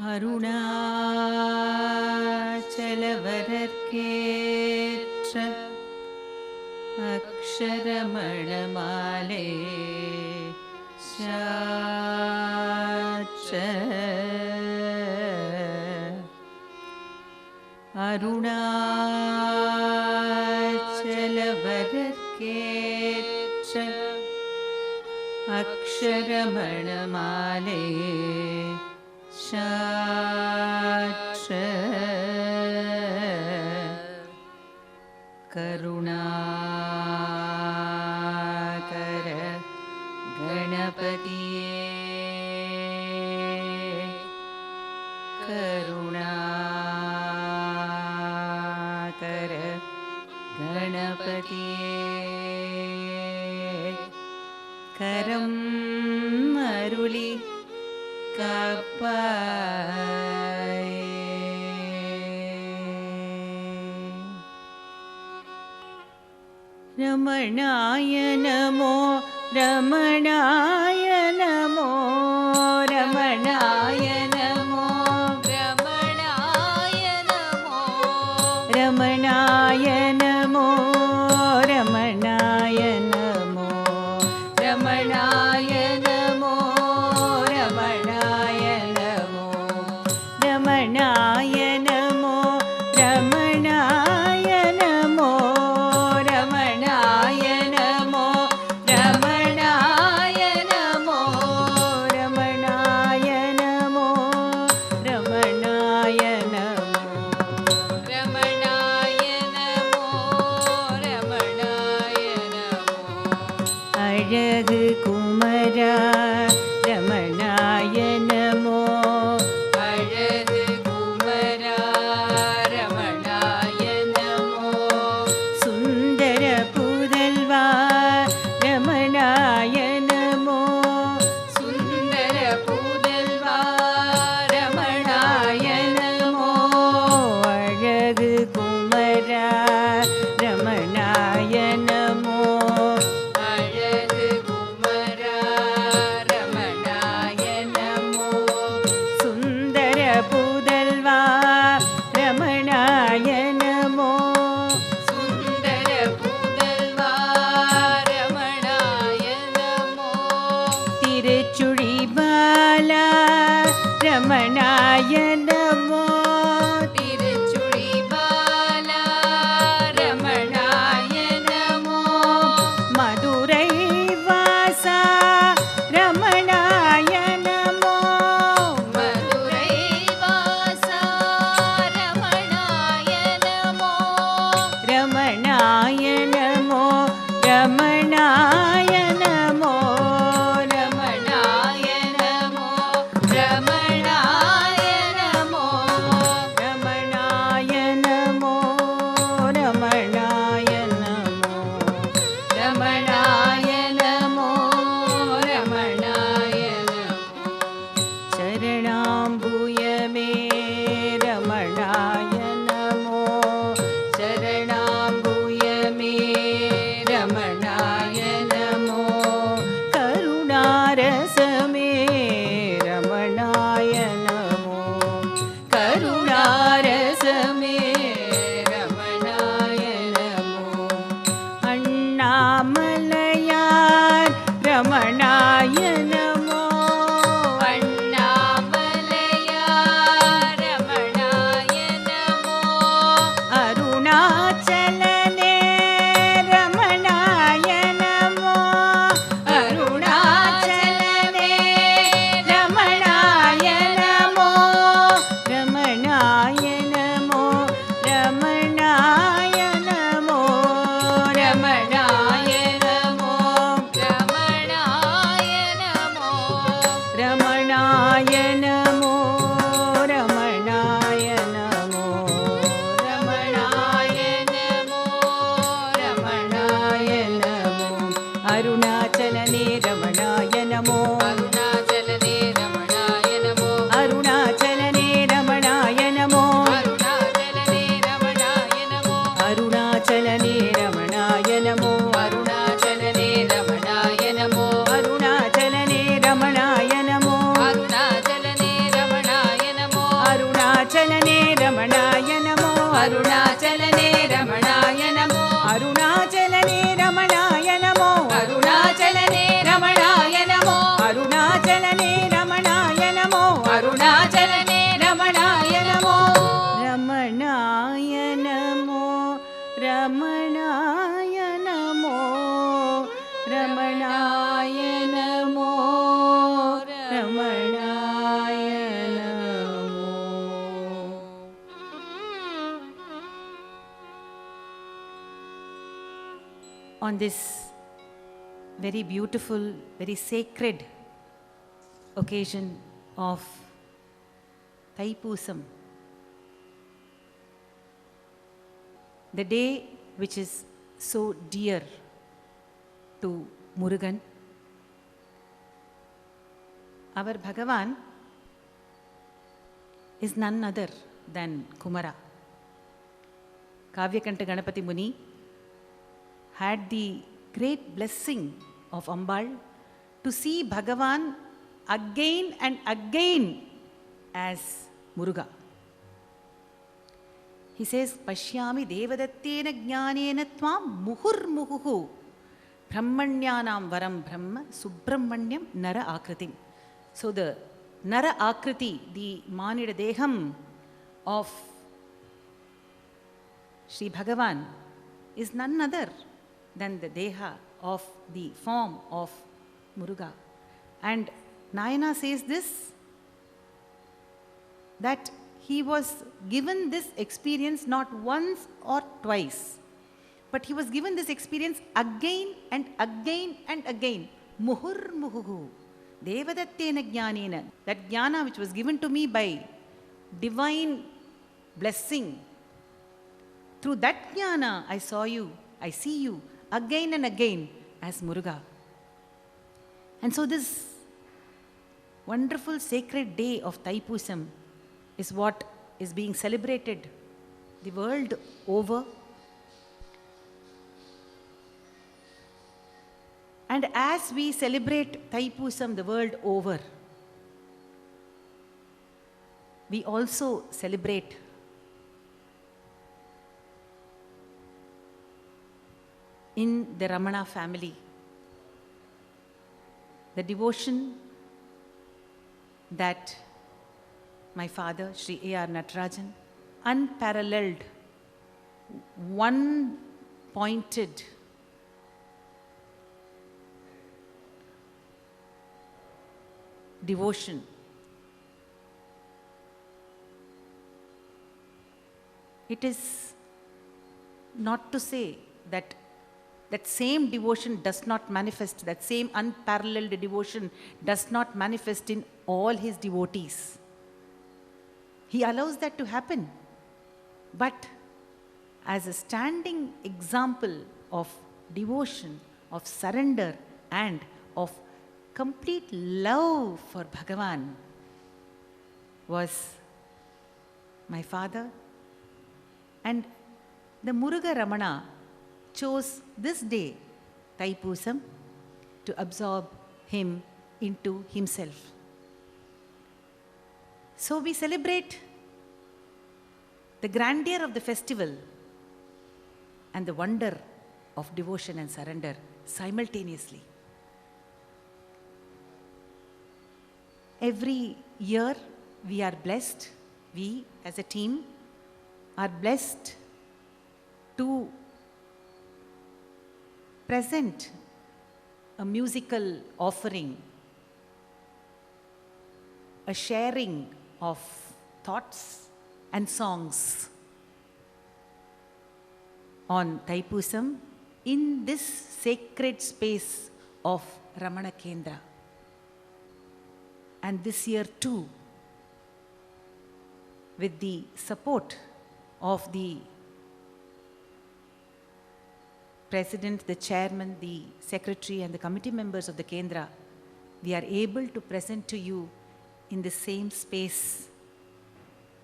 அருணாச்சலவரர்க்கேற்ற அக்ஷரமணமாலே சாற்ற அருணாச்சலவரர்க்கேற்ற அக்ஷரமணமாலே சாற்ற கருணாகர கணபதியே கருணாகர கணபதியே கரம் அருளி காப்பாய் ரமணாய நமோ ரமணாய நமோ ரமணாய நமோ ரமணாய நமோ ரமணாய நமோ ரமணாய நமோ ரமணாய நமோ ரமணாய நமோ ரமணாய நமோ ரமணாய நமோ ரமணாய நமோ ரமணாய நமோ ரமணாய நமோ ரமணாய நமோ ரமணாய நமோ ரமணாய நமோ அழகு குமரா ரமணாய நமோ அழகு குமரா ரமணாய நமோ சுந்தர புதல்வா ரமணாய நமோ சுந்தர புதல்வா ரமணாய நமோ அழகு குமரா ரமணாய நமோ அழகு குமரா ரமணாய நமோ சுந்தர புதல்வா ரமணாய நமோ சுந்தர புதல்வா ரமணாய நமோ திருச்சுழி பாலா ரமணாய நமோ திருச்சுழி பாலா ரமணாய நமோ மதுரை வாசா ரமணாய நமோ மதுரை வாசா ரமணாய நமோ ரமணாய நமோ ரமணாய நமோ ரமணாய நமோ ரமணாய நமோ on this very beautiful, very sacred occasion of Thaipusam, the day which is so dear to Murugan. Our Bhagavan is none other than Kumara. Kavyakanta Ganapati Muni had the great blessing of Ambal to see Bhagavan again and again as Muruga. He says, Pashyami Devadattena Jnanena Tvam Muhur Muhuhu Brahmanyanam Varam Brahma Subramanyam Nara Akritim. So the Nara Akriti, the Manida Deham of Sri Bhagavan is none other than the Deha of the form of Muruga. And Nayana says this, that he was given this experience not once or twice, but he was given this experience again and again and again. Muhur muhuhu. Devadattena jnanena. That jnana which was given to me by divine blessing. Through that jnana, I saw you, I see you again and again as Muruga. And so this wonderful sacred day of Thaipusam is what is being celebrated the world over. And as we celebrate Thaipusam the world over, we also celebrate in the Ramana family the devotion that my father, Sri A.R. Natarajan, unparalleled, one-pointed, devotion. It is not to say that that same devotion does not manifest, that same unparalleled devotion does not manifest in all his devotees. He allows that to happen. But as a standing example of devotion, of surrender, and of complete love for Bhagavan was my father. And the Muruga Ramana chose this day, Thaipusam, to absorb him into himself. So we celebrate the grandeur of the festival and the wonder of devotion and surrender simultaneously. Every year we are blessed, we as a team are blessed to present a musical offering, a sharing of thoughts and songs on Thaipusam in this sacred space of Ramana Kendra. And this year too, with the support of the President, the Chairman, the Secretary and the committee members of the Kendra, we are able to present to you in the same space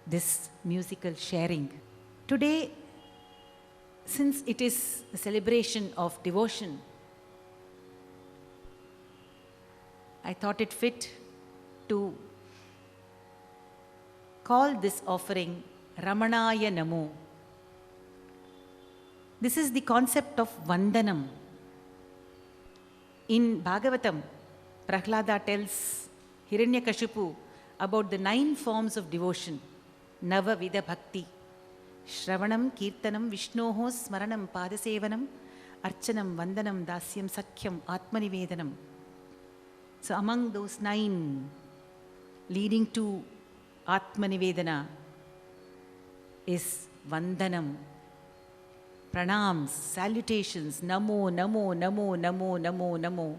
this musical sharing. Today, since it is a celebration of devotion, I thought it fit to call this offering Ramanaya Namo. This is the concept of Vandanam. In Bhagavatam, Prahlada tells Hiranyakashipu about the 9 forms of devotion. Nava Vida Bhakti. Shravanam, Kirtanam, Vishnoho, Smaranam, Padasevanam, Archanam, Vandanam, Dasyam, Sakyam, Atmanivedanam. So among those 9 leading to Atmanivedana is Vandanam. pranams, salutations, namo, namo, namo, namo, namo, namo.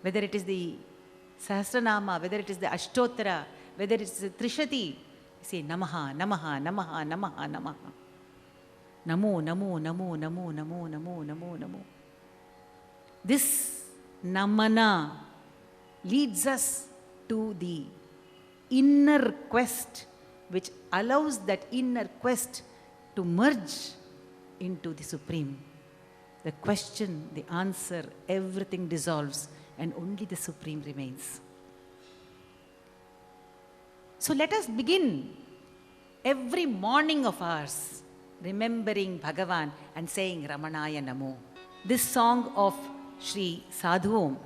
Whether it is the Sahasranama, whether it is the Ashtottara, whether it is the Trishati, say Namaha, Namaha, Namaha, Namaha, Namaha. Namo, Namo, Namo, Namo, Namo, Namo, Namo, Namo. This Namana leads us to the inner quest, which allows that inner quest to merge into the Supreme. The question, the answer, everything dissolves and only the Supreme remains. So let us begin every morning of ours remembering Bhagavan and saying Ramanaya Namo. This song of Sri Sadhuom,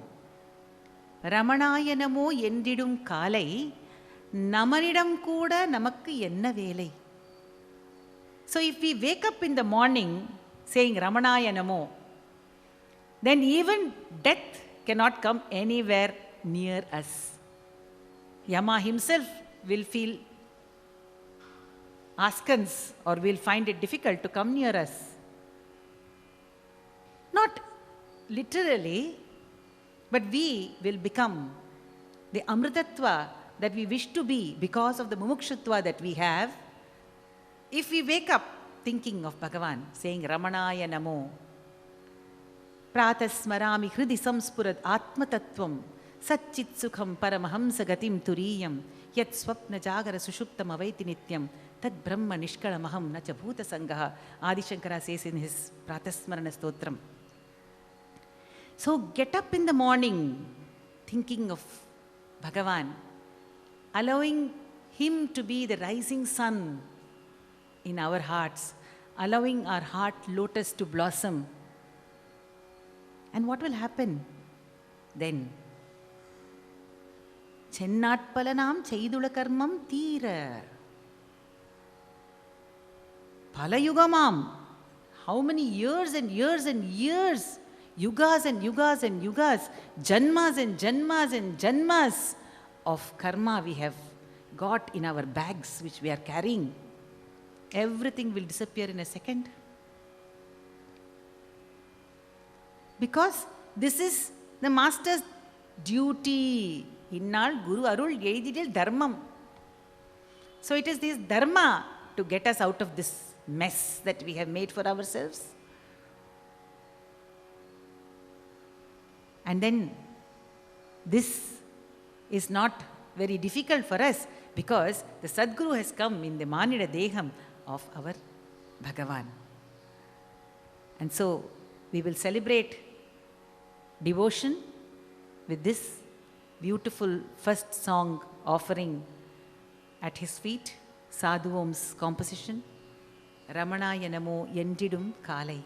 Ramanaya Namo endidum kalai, namanidam kuda namakku enna velai. So if we wake up in the morning saying Ramanaya Namo, then even death cannot come anywhere near us. Yama himself will feel askance or will find it difficult to come near us. Not literally, but we will become the Amritatva that we wish to be because of the Mumukshutva that we have. If we wake up thinking of Bhagavan, saying Ramanaya Namo, Pratas Smarami Hridi Samspurad Atmatattvam Satchit Sukham Paramahamsa Gatim Turiyam Yat Swapna Jagara Sushuptam Avaiti Nityam Tad Brahma Nishkalamaham Nacha Bhuta Sangaha, Adi Shankara says in his Pratasmarana Stotram. So get up in the morning thinking of Bhagavan, allowing him to be the rising sun in our hearts, allowing our heart lotus to blossom. And what will happen then? Chennatpalanam Chaidula Karmam Tira. Palayugamam. How many years and years and years, yugas and yugas and yugas, janmas and janmas and janmas of karma we have got in our bags which we are carrying. Everything will disappear in a second. Because this is the master's duty. Innal Guru Arul Eididil Dharmam. So it is this dharma to get us out of this mess that we have made for ourselves. And then this is not very difficult for us because the Sadguru has come in the Manida Deham of our Bhagavan. And so we will celebrate devotion with this beautiful first song offering at his feet, Sadhuom's composition, Ramanaya Namo Endidum Kalai.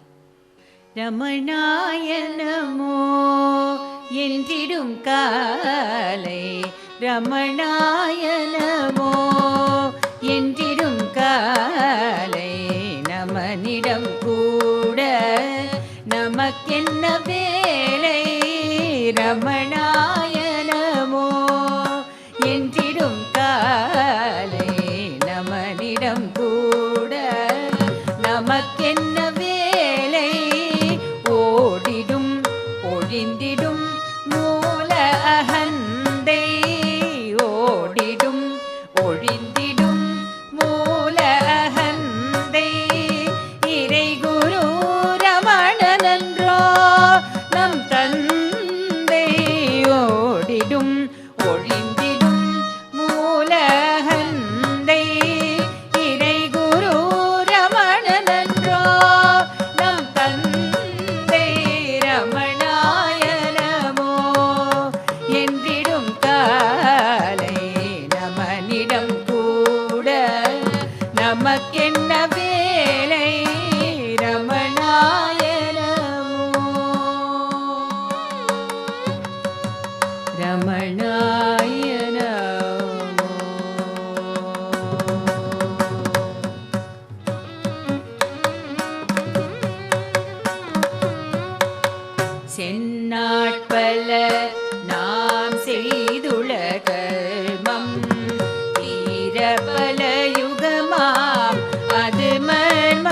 Ramanaya Namo Endidum Kalai, Ramanaya Namo Endidum Kalai, Namanidam Kuda Namakkenna Velai, Ramanaya Namo Endidum Kalai, Namanidam Kuda Namakkenna Velai, Odidum Odindidum Moola Ahandai, Odidum Odindidum Moola Ahandai, Irai Guru Ramananandro Nam Tandai, Odidum Odindidum Moola Ahandai, Irai Guru Ramananandro Nam Tandai, Ramanaya Namo Endidum Kalai, Namanidam Kuda Namakkenna Velai, Ramanaya Namo Ramanaya Namo. செந்நாட்பல நாம் செய்துள கர்மம் தீரபல யுகமாம் அது மர்ம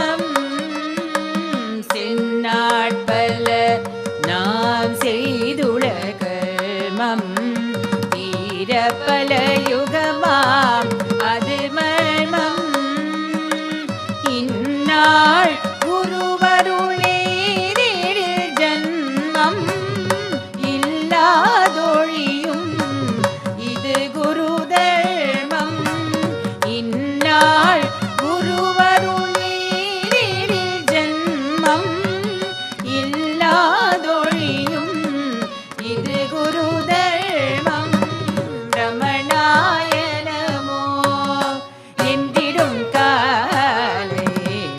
தர்மம் இல்லாதொழியும் இது குரு தர்மம் ரமணாய நமோ என்றிடும் காலை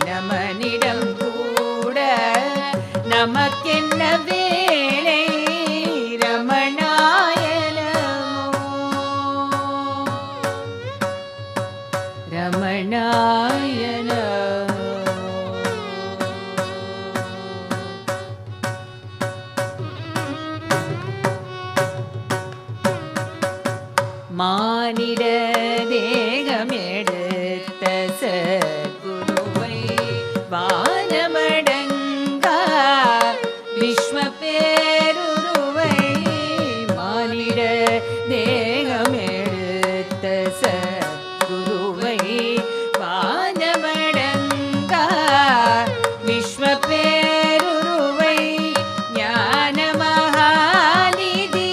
நமனிடம் கூட நமக்கென்ன வேலை ரமணாய நமோ ரமணாய மானிட தேகம் எடுத்த சத்குருவை வானமடங்கா விஸ்வ பேருருவை மானிட தேகம் எடுத்த சத்குருவை வானமடங்கா விஸ்வ பேருருவை ஞான மகாநிதி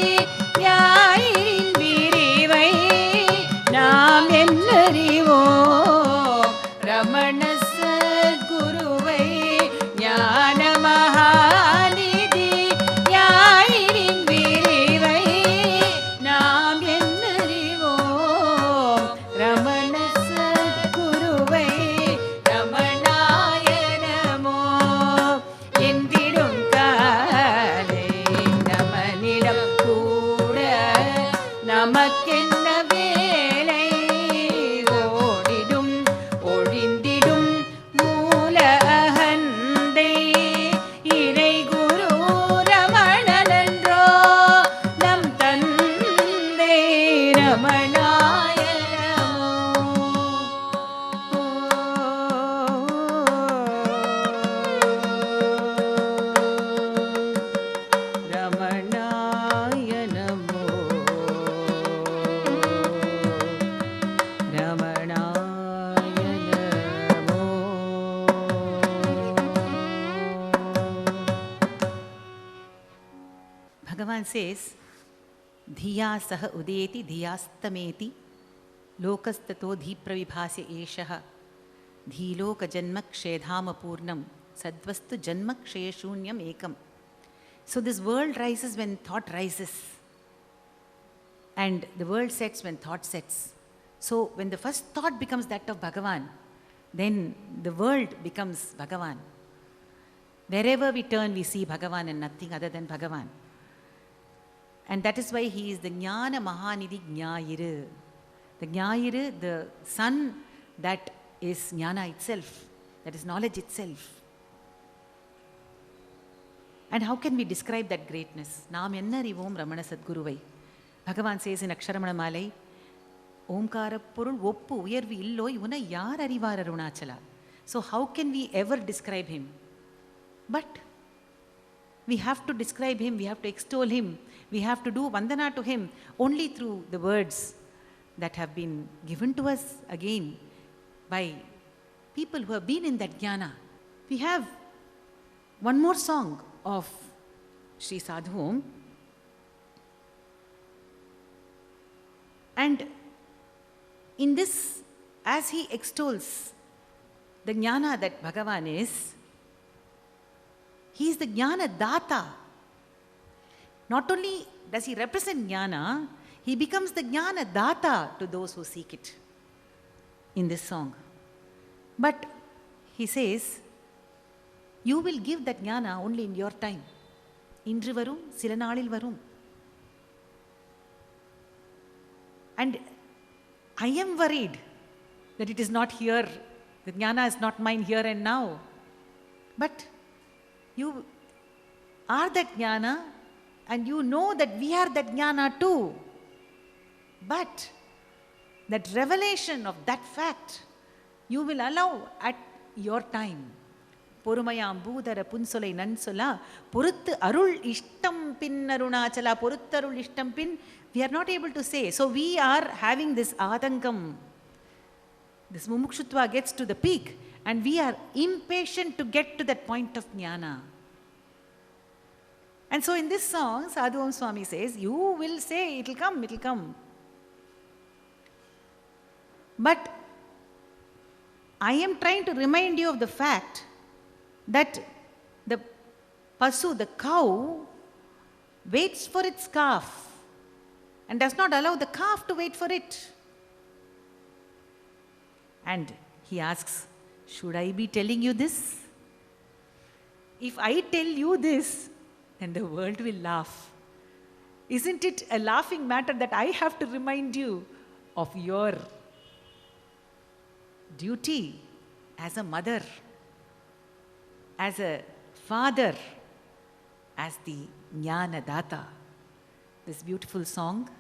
ஞாயிறின் விரிவை நாம் என்னறிவோம் ரமண சத்குருவை ஞான மகாநிதி ஞாயிறின் விரிவை நாம் என்னறிவோம் ரமண சத்குருவை ரமணாய நமோ என்றிடும் காலை நமனிடம் கூட நமக்கென்ன வேலை ஓடிடும் ஒழிந்திடும் மூல அகந்தை இறை குரு ரமணனன்றோ நம் தந்தை ரமணாய ரமணாய நமோ ரமணாய நமோ Bhagavan says, Dhiya saha udeti dhiyastameti lokastato dhipravibhasya eshaha dhiloka janma kshedhama purnam sadvastu janma ksheshunyam ekam. So this world rises when thought rises, and the world sets when thought sets. So when the first thought becomes that of Bhagavan, then the world becomes Bhagavan. Wherever we turn, we see Bhagavan and nothing other than Bhagavan. And that is why he is the Jnana Mahanidhi Jnayiru. The Jnayiru, the sun that is Jnana itself, that is knowledge itself. And how can we describe that greatness? Naam enna arivom Ramana Sadguruvai. Bhagavan says in Aksharamana Malai, Omkara Purul Oppu Uyarvu Illo Ivuna Yar Arivar Arunachala. So how can we ever describe him? But we have to describe him, we have to extol him, we have to do vandana to him only through the words that have been given to us again by people who have been in that jnana. We have one more song of Sri Sadhu Om, and in this, as he extols the jnana that Bhagavan is, he is the jnana data. Not only does he represent jnana, he becomes the jnana data to those who seek it in this song. But he says, you will give that jnana only in your time. Indru varum, sila naalil varum. And I am worried that it is not here, the jnana is not mine here and now. But you are that jnana, and you know that we are that jnana too. But that revelation of that fact, you will allow at your time. பொறுமையாம் பூதர புன்சொலை நன்சொலா பொறுத்து அருள் இஷ்டம் பின் அருணாச்சலா பொறுத்தருள் இஷ்டம் பின் we are not able to say. So we are having this ஆதங்கம். This mumukshutva gets to the peak and we are impatient to get to that point of jnana. And so in this song, Sadhu Om Swami says, you will say, it will come, it will come. But I am trying to remind you of the fact that The pasu, the cow, waits for its calf and does not allow the calf to wait for it. And he asks, should I be telling you this? If I tell you this, then the world will laugh. Isn't it a laughing matter that I have to remind you of your duty as a mother, as a father, as the Jnana Data? This beautiful song,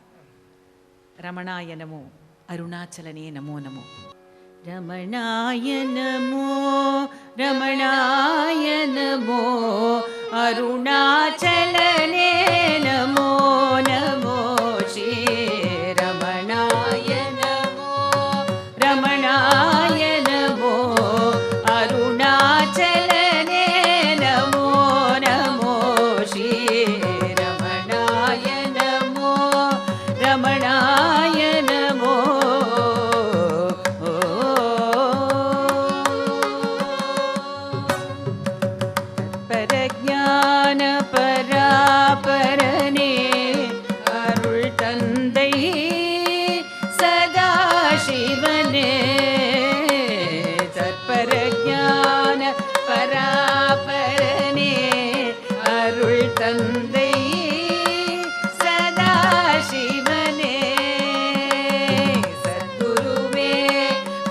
Ramanaya Namo, Arunachalane Namo Namo. Ramanaya Namo, Ramanaya Namo, Arunachalane Namo Namo, Shri Ramanaya Namo, Ramanaya Namo, Arunachalane Namo Namo, Shri Ramanaya Namo, Ramanaya Namo. பரஞான பராபரனே அருள் தந்தை சதாசிவனே, சற்பரஞான பராபரனே அருள் தந்தை சதாசிவனே, சத்குருவே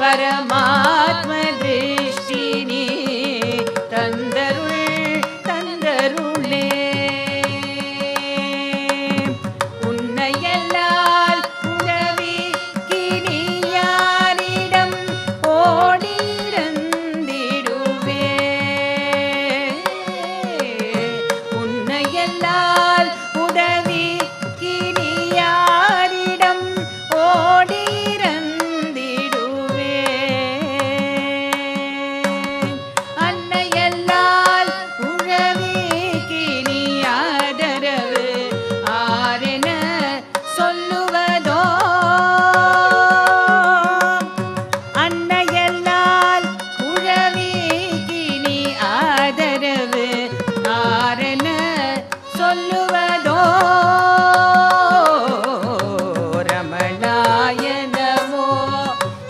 பரமாத்ம திருஷ்டினி தந்தருள் உன்னையல்லால் உதவி கினியாரிடம் ஓடிரந்திடுவே, உன்னையல்லால் உதவி கினியாரிடம் ஓடிரந்திடுவே, அன்னையல்லால் உழவி கினியாதரவு ஆரென சொல்லுவதோ, அன்னையல்லால் உழவி Guinea ஆதரவு ஆரென சொல்லுவதோ, ரமணாய நமோ,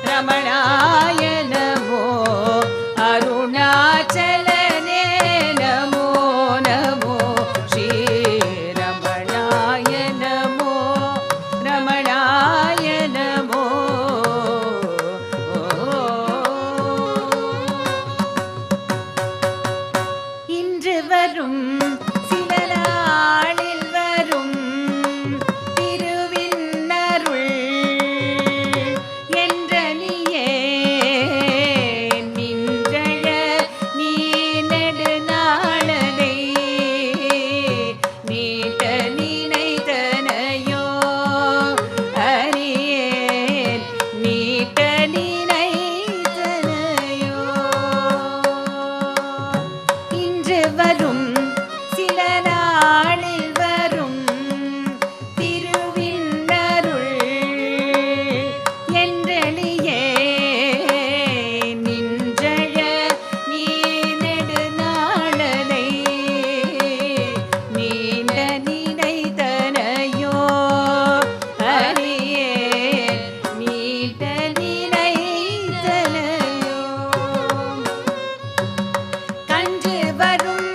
ரமணாய நமோ, அருணாச்சலனே நமோ நமோ, ஸ்ரீ ரமணாய நமோ, ரமணாய நமோ. இன்று வரும் சில நாளில் வரும் திருவிண்ணருள் என்ற நீயே நின்றழ நீ நெடுநாளனை நீட்ட நினைத்தனையோ அறியேன், நீட்ட நினைத்தனையோ. இன்று வரும் சில நாளில் வரும் திருவிண்ணருள் என்றெளியே நின்றழ நீ நெடுநாளனை நீண்ட நினைத்தனையோ அறியேன், நீண்ட நினைத்தனையோ. கன்று வரும்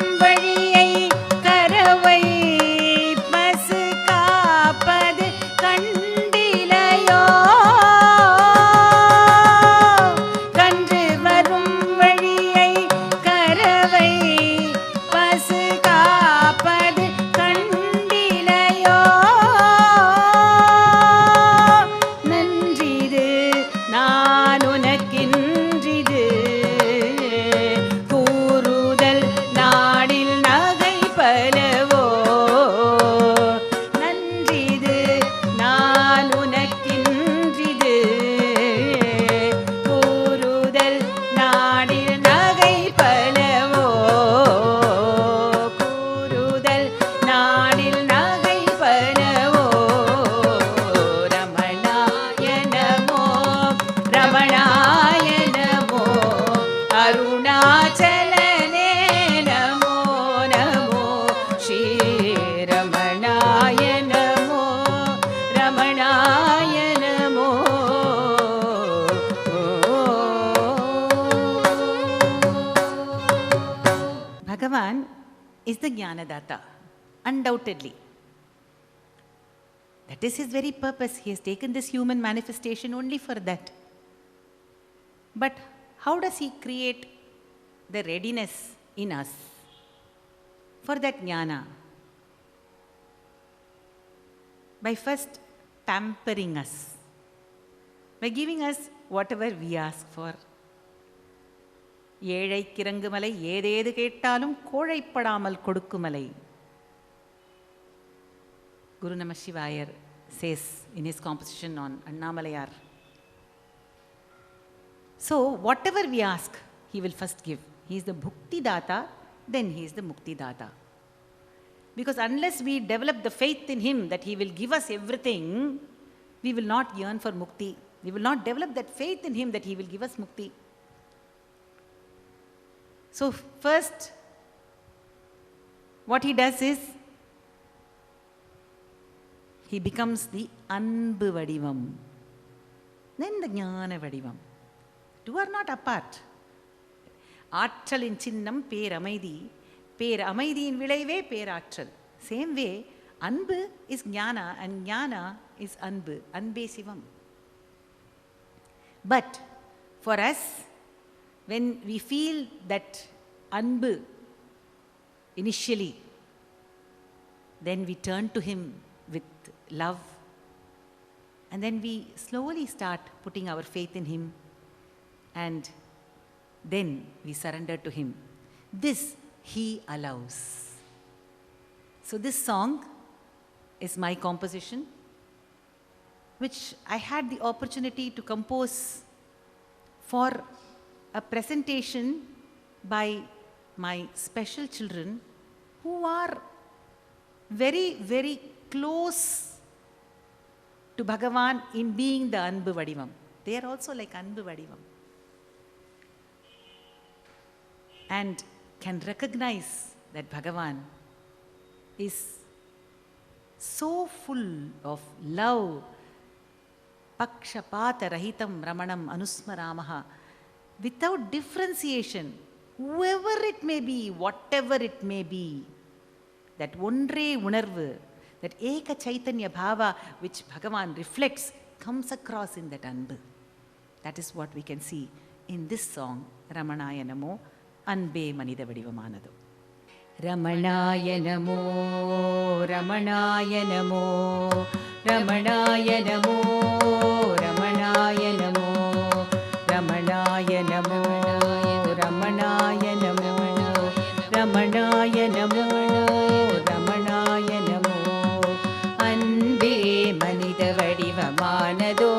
Bhagavan is the Jnanadatta, undoubtedly. That is his very purpose. He has taken this human manifestation only for that. But how does he create the readiness in us for that jnana? By first pampering us, by giving us whatever we ask for. ஏழை கிறங்குமலை ஏதேது கேட்டாலும் கோழைப்படாமல் கொடுக்குமலை. Guru Namah Shivayar says in his composition on Annamalayar. So whatever we ask, he will first give. He is the Bhukti Data, then he is the Mukti Data. Because unless we develop the faith in him that he will give us everything, we will not yearn for Mukti. We will not develop that faith in him that he will give us Mukti. So first, what he does is, he becomes the Anbu Vadivam, then the Jnana Vadivam. Two are not apart. ஆற்றலின் சின்னம் பேரமைதி, பேரமைதியின் விளைவே பேராற்றல். Same way, அன்பு is Gnana and Gnana is அன்பு, அன்பே சிவம். But for us, when we feel that anbu initially, then we turn to him with love, and then we slowly start putting our faith in him, and then we surrender to him. This he allows. So this song is my composition, which I had the opportunity to compose for a presentation by my special children who are very, very close to Bhagavan in being the Anbu Vadivam. They are also like Anbu Vadivam, and can recognize that Bhagavan is so full of love. Pakshapata Rahitam Ramanam Anusmaramaha. Without differentiation, whoever it may be, whatever it may be, that Ondre Unarvu, that Eka Chaitanya Bhava which Bhagavan reflects, comes across in that Anbu. That is what we can see in this song, Ramanaya Namo, Anbe Manida Vadivamanadu. Ramanaya Namo, Ramanaya Namo, Ramanaya Namo, Ramanaya Namo, Ramanaya Namo, Ramanaya Namo, Ramanaya Namo, Ramanaya Namo, Anbe Manida Vadivamanado,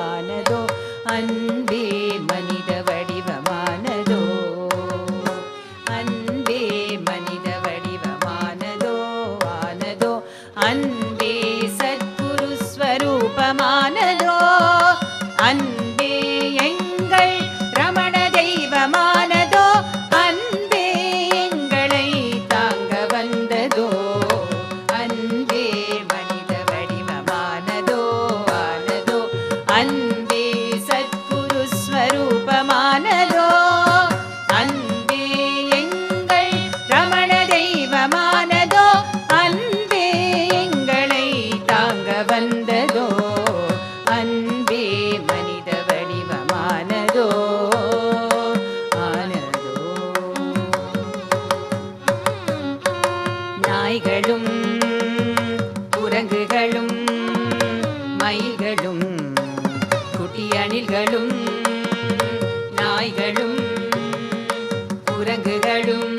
Anado, Anbe Manida Vadivamanado, Anbe Manida Vadivamanado, Anado, Anbe Sadguru Swarupamanado, Anbe Engal Ramana Deivamanado, Anbe Engalai Tanga Vandado, Anbe Manida Vadivamanado, Anado, Anbe Sadguru Swarupamanado, Anbe Engal Ramana Deivamanado, Anbe Engalai Tanga Vandado, Anbe Manida Vadivamanado, Anado. நாய்களும் குரங்குகளும் மயில்களும் குட்டியணில்களும், நாய்களும் குரங்குகளும்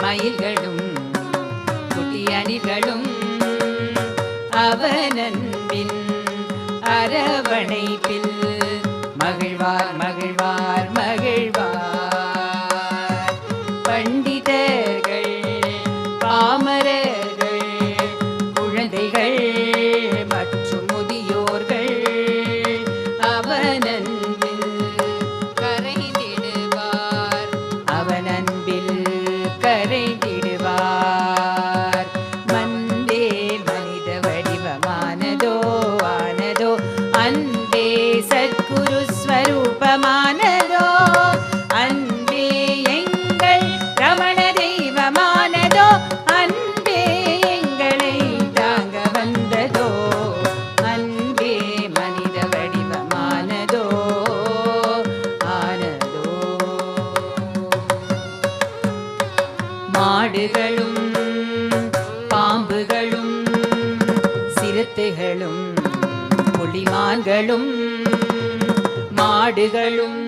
மயில்களும் குட்டியணில்களும், அவனன்பின் அரவணைப்பில் மகிழ்வார் மகிழ்வார் மகிழ்வார். பண்டிதர்கள் பாமரர்கள் குழந்தைகள் மற்றும் முதியோர்கள் அவனன்பில் கரைந்திடுவார், அவனன்பில் கரைந்திடுவார். மாடுகளும் பாம்புகளும் சிறுத்தைகளும் புலிமான்களும் மாடுகளும்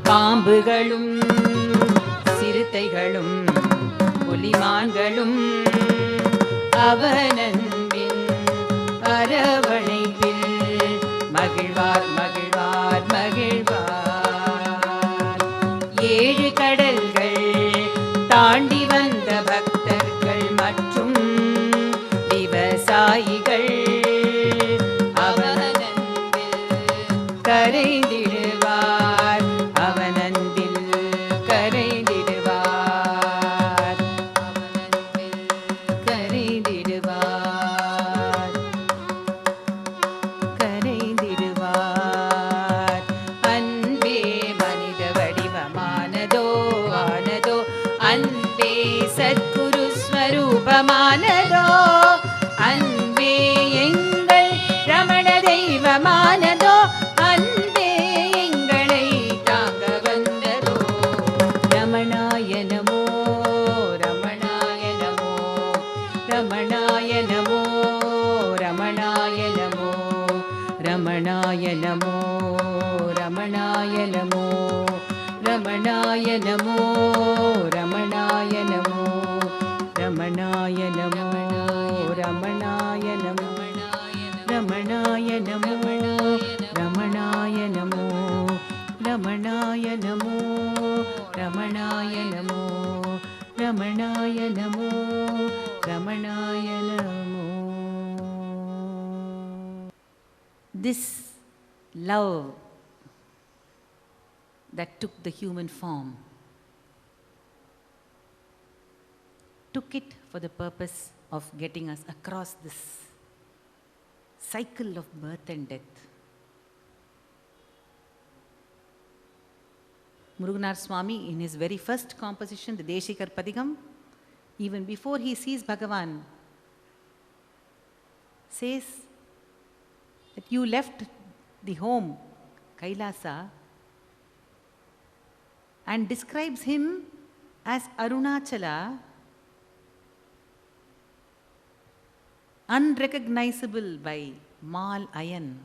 பாம்புகளும் சிறுத்தைகளும் புலிமான்களும் அவனன்பின் அரவணைப்பில் மகிழ்வார் மகிழ்வார் மகிழ்வார். ஏழு கடல்கள் தாண்டி வந்த பக்தர்கள் மற்றும் விவசாயிகள் அவனன்பில் கரைந்திடுவார், அவனன்பில் கரைந்திடுவார், அவனன்பில் கரைந்திடுவார், கரைந்திடுவார். அன்பே மனித வடிவமானதோ ஆனதோ, அன்பே சத்குரு ஸ்வரூபமானதோ, அன்பே எங்கள் ரமண தெய்வமானதோ, அன்பே எங்களை தாங்க வந்ததோ. ரமணாய நமோ ரமணாய நமோ ரமணாய நமோ ரமணாய நமோ ரமணாய நமோ ரமணாய நமோ ரமணாய நமோ ரமணாய நமோ ரமணாய நமோ ரமணாய நமோ ரமணாய நமோ ரமணாய நமோ ரமணாய நமோ ரமணாய நமோ ரமணாய நமோ ரமணாய நமோ. This love that took the human form took it for the purpose of getting us across this cycle of birth and death. Muruganar Swami, in his very first composition, the Deshikar Padigam, even before he sees Bhagavan, says that you left the home, Kailasa, and describes him as Arunachala, unrecognizable by Mal Ayan.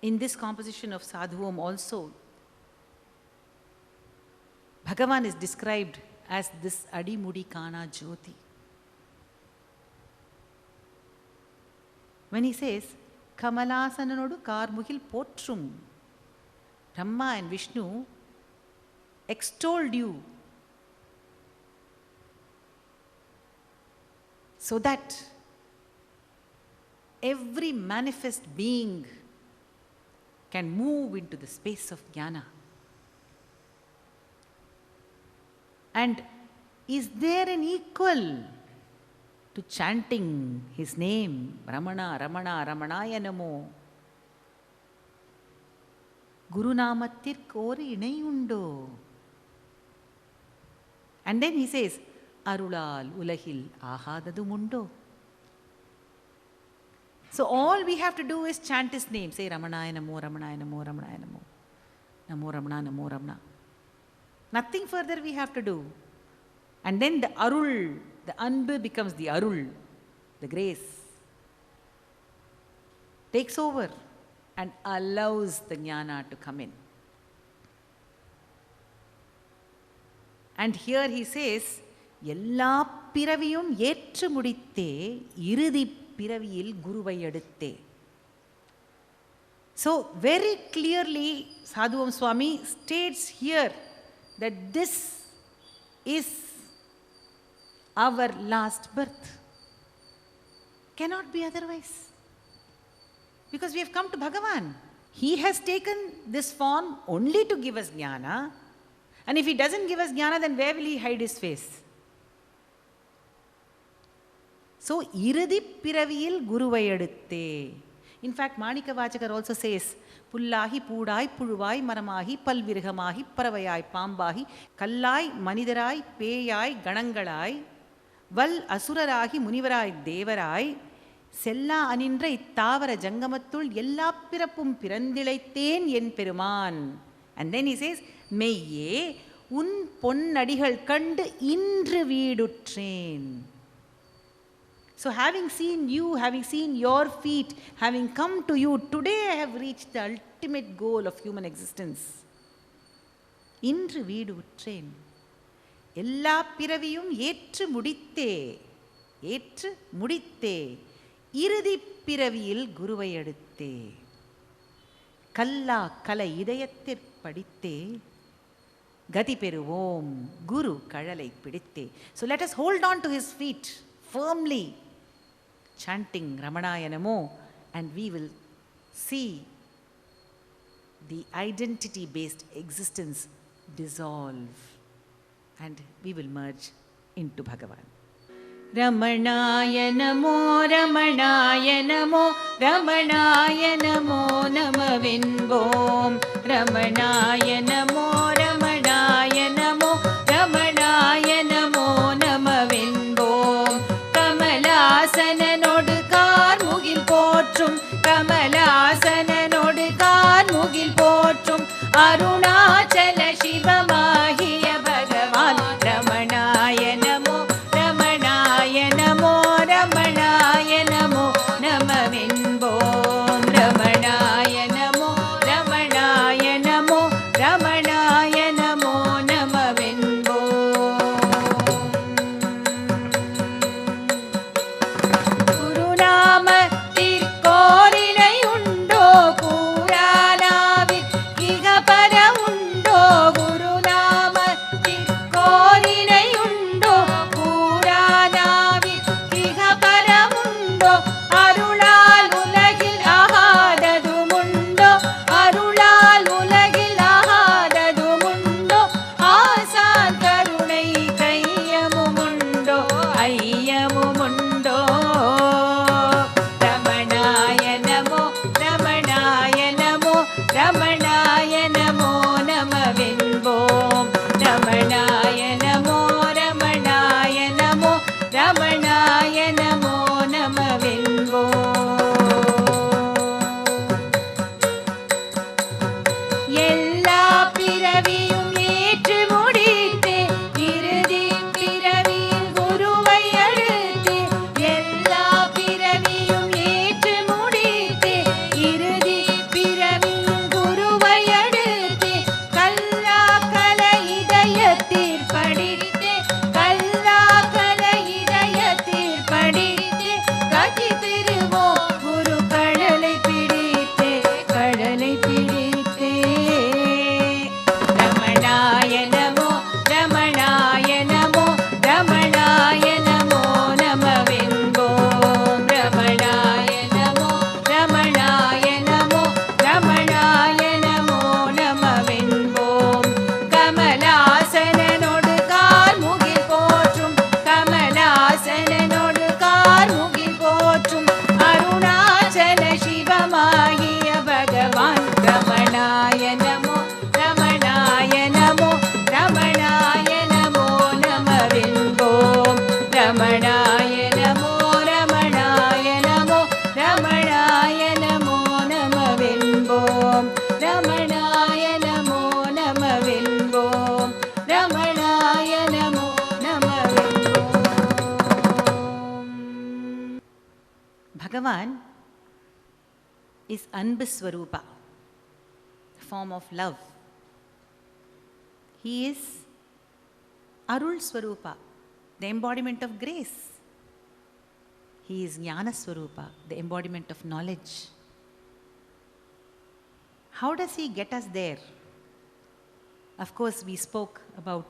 In this composition of Sadhuvam also, Bhagavan is described as this Adimudi Kana Jyoti. When he says, Kamalasananodu Karmugil Potrum, Brahma and Vishnu extolled you so that every manifest being can move into the space of jnana. And is there an equal to chanting his name, Ramana, Ramana, Ramanaya Namo? Guru Namathirku oru inai undo. And then he says, Arulal ulahil ahadadum undo. So all we have to do is chant his name. Say Ramanaya Namo, Ramanaya Namo, Ramanaya Namo. Namo Ramana, Namo Ramana. Nothing further we have to do. And then the Arul, the Anbu becomes the Arul, the grace. Takes over and allows the jnana to come in. And here he says, எல்லா பிறவியும் ஏற்று முடித்தே இறுதி பிறவியில் குருவை எடுத்தே. So very clearly Sadhuvam Swami states here that this is our last birth. Cannot be otherwise. Because we have come to Bhagavan. He has taken this form only to give us jnana. And if he doesn't give us jnana, then where will he hide his face? So, iradi piraviyil guruvai edutte. In fact, Manika Vachakar also says, Pullahi, Pudai, Puluvai, Maramahi, Palvirgamahi, Paravayai, Pambahi, Kallai, Manidarai, Peyai, Ganangalai, Val Asurarahi, Munivarai, Devarai, Sella Anindra, Ittavara Jangamattul, Yella Pirapum Pirandilaithen Yen Peruman. And then he says, மெய்யே உன் பொன்னடிகள் கண்டு இன்று வீடுற்றேன். So having seen you, having seen your feet, having come to you, today I have reached the ultimate goal of human existence. இன்று வீடு உற்றேன். எல்லா பிறவியும் ஏற்று முடித்தே இறுதி பிறவியில் குருவை அடுத்தே கல்லா கலை இதயத்திற் படித்தே கதி பெறுவோம் குரு கழலை பிடித்தே. So let us hold on to his feet firmly, chanting Ramanaya Namo, and we will see the identity-based existence dissolve and we will merge into Bhagavan. Ramanaya Namo, Ramanaya Namo, Ramanaya Namo Namavinvom. Ramanaya Namo, Ramanaya Namo, Ramanaya Namo Namavinvom. கமலாசனனோடு கார்முகில் போற்றும், கமலாசனனோடு கார்முகில் போற்றும் அருணாச்சல சிவமாகிய பகவான். ரமணாய நமோ, ரமணாய நமோ, ரமணாய நமோ நமவென்போம். ரமணாய நமோ, ரமணாய நமோ, ரமணாய நமோ நமவென்போம். குருநாமத்திற்கோரிணை உண்டோ கூறானாவில் இகபர உண்டோ. குருநாமத்திற்கோரிணை உண்டோ கூறானாவில் இகபரமுண்டோ. அருளால் உலகில் ஆகாததுமுண்டோ, அருளால் உலகில் ஆகாததுமுண்டோ. ஆசான் கருணை கையமுமுண்டோ, ஐயமுமுண்டோ. ரமணாய நமோ, ரமணாய நமோ, ரமணாய நமோ நமவென்போம். ரமணாய நமோ, ரமணாய நமோ, ரமணாய நமோ நமவென்போம். எல்லா பிறவியும் ஏற்று முடித்தே இறுதி பிறவியில் குருவை அடுத்தே. எல்லா பிறவியும் ஏற்று முடித்தே இறுதி பிறவியில் குருவை அடுத்தே. கல்லா கல இதயத்தில் படித்தே, கல்லா கல இதயத்தில் படித்தே கதி பெறுவோம் குரு கடலை பிடித்தே, கடலை பிடித்தே. ரமணாய நமோ, ரமணாய நமோ, ரமணாய நமோ நமவென்போம். ரமணாய நமோ, ரமணாய நமோ, ரமணாய நமோ நமவென்போம். கமலாசனனோடு கார்முகில் போற்றும், கமலாசனனோடு கார்முகில் போற்றும் அருணாச்சல சிவமாகிய பகவான். ரமணாய நமோ, ரமணாய நமோ, ரமணாய நமோ நமவென்போம். ரமணாய நமோ, ரமணாய நமோ, ரமணாய நமோ நமவென்போம். ரமணாய நமோ நமவென்போம். ரமணாய நமோ நமவென்போம். Bhagavan is Anbu Swarupa, the form of love. He is Arul Swarupa, the embodiment of grace. He is Jnana Swarupa, the embodiment of knowledge. How does he get us there? Of course, we spoke about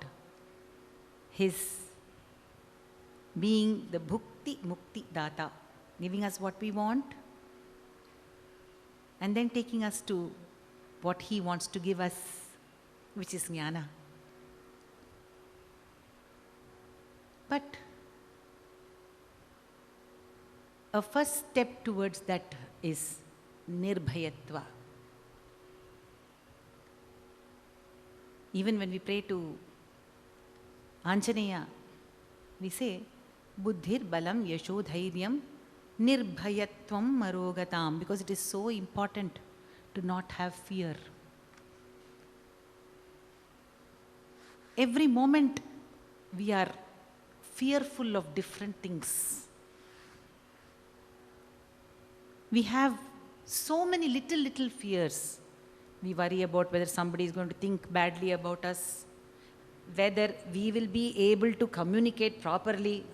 his being the Bhukti Mukti Data, giving us what we want and then taking us to what he wants to give us, which is Jnana. But a first step towards that is Nirbhayatva. Even when we pray to Anjaneya, we say, Buddhir balam yasho dhairyam nirbhayatvam marogatam, because it is so important to not have fear. Every moment we are fearful of different things. We have so many little fears. We worry about whether somebody is going to think badly about us, whether we will be able to communicate properly,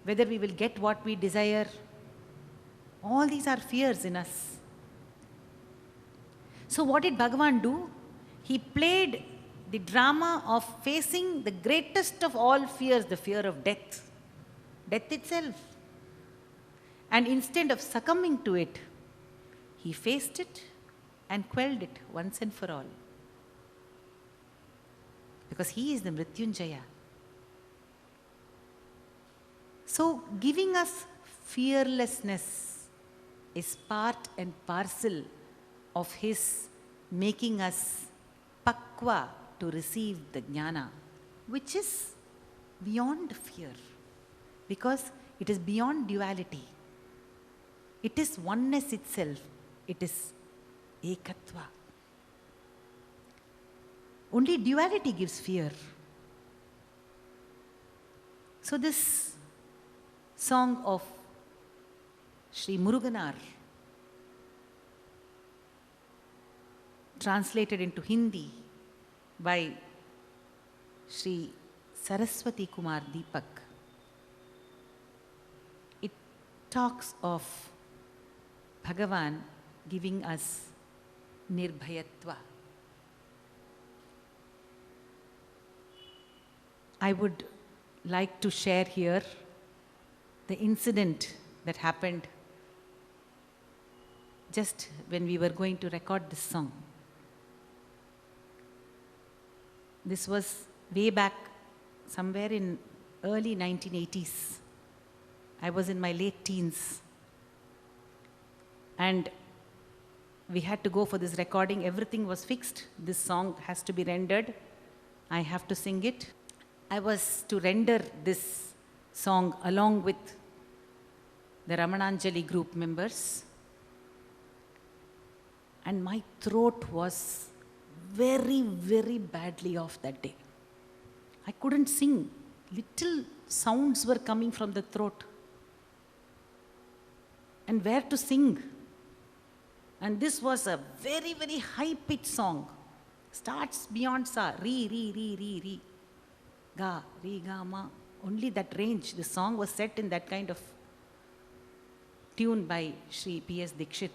whether we will get what we desire. All these are fears in us. So what did Bhagavan do? He played the drama of facing the greatest of all fears, the fear of death, death itself. And instead of succumbing to it, he faced it and quelled it once and for all. Because he is the Mrityunjaya. So giving us fearlessness is part and parcel of his making us pakwa to receive the jnana, which is beyond fear, because it is beyond duality. It is oneness itself. It is ekatva. Only duality gives fear. So this song of Sri Muruganar, translated into Hindi by Sri Saraswati Kumar Deepak, it talks of Bhagavan giving us nirbhayatva. I would like to share here the incident that happened just when we were going to record this song. This was way back somewhere in early 1980s. I was in my late teens. And we had to go for this recording. Everything was fixed. This song has to be rendered. I have to sing it. I was to render this song along with the Ramananjali group members. And my throat was very, very badly off that day. I couldn't sing. Little sounds were coming from the throat. And where to sing? And this was a very, very high-pitched song. Starts beyond sa, re, re, re, re, re, ga, re, ga, ma. Only that range. The song was set in that kind of tune by Sri P.S. Dikshit.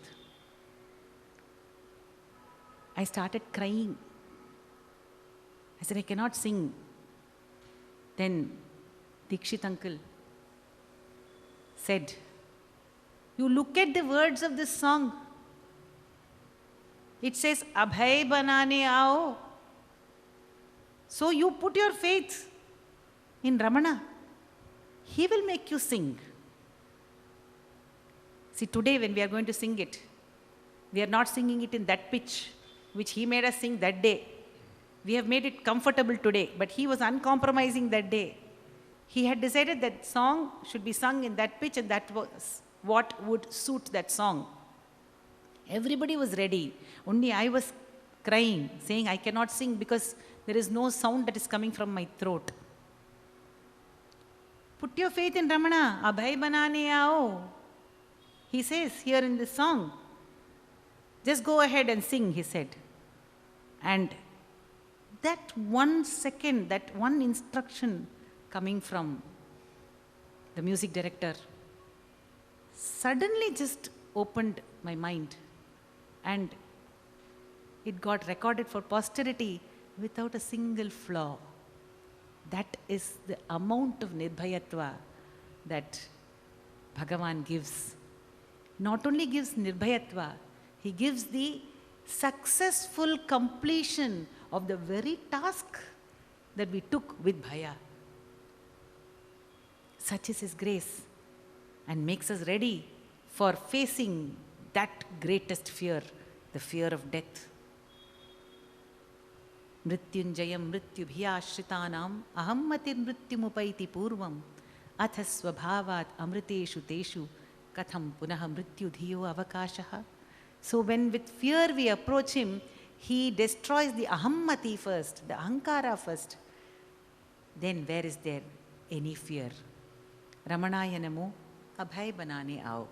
I started crying. I said, I cannot sing. Then Dikshit uncle said, you look at the words of this song. It says, Abhay banane aao. So you put your faith in Ramana. He will make you sing. See, today when we are going to sing it, we are not singing it in that pitch which he made us sing that day. We have made it comfortable today, but he was uncompromising that day. He had decided that song should be sung in that pitch, and that was what would suit that song. Everybody was ready. Only I was crying, saying I cannot sing because there is no sound that is coming from my throat. Put your faith in Ramana. Abhay banane aao. He says here in this song. Just go ahead and sing, he said. And that 1 second, that one instruction coming from the music director suddenly just opened my mind. And it got recorded for posterity without a single flaw. That is the amount of nirbhayatva that Bhagavan gives. Not only gives nirbhayatva, he gives the successful completion of the very task that we took with bhaya. Such is his grace, and makes us ready for facing that greatest fear, the fear of death. Mrityunjayam mrityubhyashritanam aham matir mrityumupaiti purvam atha svabhavat amriteshu teshu katham punaha mrityu dhiyo avakashaha. So when with fear we approach him, he destroys the ahammati first, the ahankara first. Then where is there any fear? Ramanaya namo, abhay banane aao.